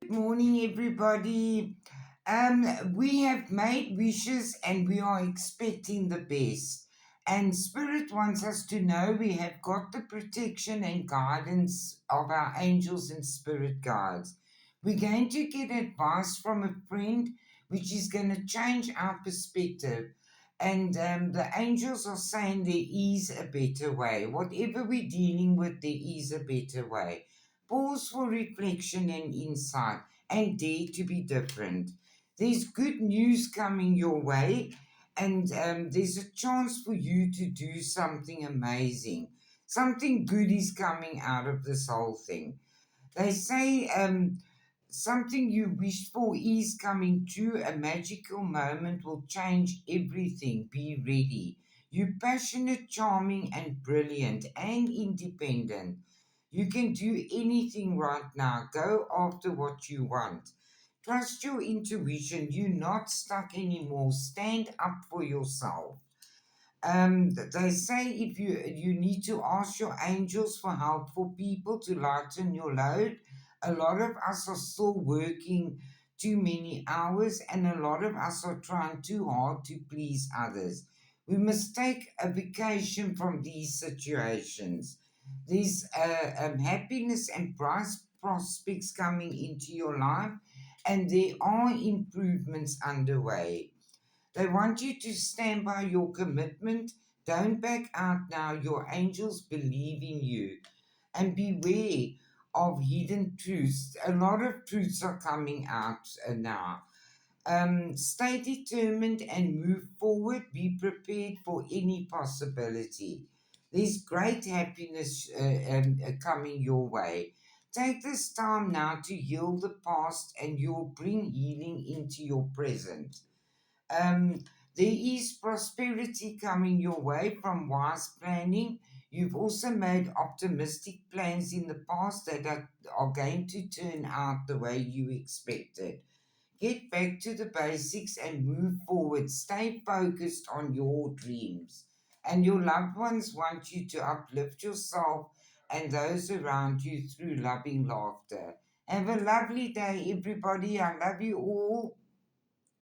Good morning, everybody. We have made wishes and we are expecting the best. And Spirit wants us to know we have got the protection and guidance of our angels and spirit guides. We're going to get advice from a friend, which is going to change our perspective. And the angels are saying there is a better way. Whatever we're dealing with, there is a better way. Pause for reflection and insight and dare to be different. There's good news coming your way, and there's a chance for you to do something amazing. Something good is coming out of this whole thing. They say something you wished for is coming true. A magical moment will change everything. Be ready. You're passionate, charming, and brilliant and independent. You can do anything right now. Go after what you want. Trust your intuition. You're not stuck anymore. Stand up for yourself. They say if you need to ask your angels for help for people to lighten your load. A lot of us are still working too many hours, and a lot of us are trying too hard to please others. We must take a vacation from these situations. There's happiness and bright prospects coming into your life, and there are improvements underway. They want you to stand by your commitment. Don't back out now. Your angels believe in you. And beware of hidden truths. A lot of truths are coming out now. Stay determined and move forward. Be prepared for any possibility. There's great happiness coming your way. Take this time now to heal the past, and you'll bring healing into your present. Um, there is prosperity coming your way from wise planning. You've also made optimistic plans in the past that are going to turn out the way you expected. Get back to the basics and move forward. Stay focused on your dreams. And your loved ones want you to uplift yourself and those around you through loving laughter. Have a lovely day, everybody. I love you all.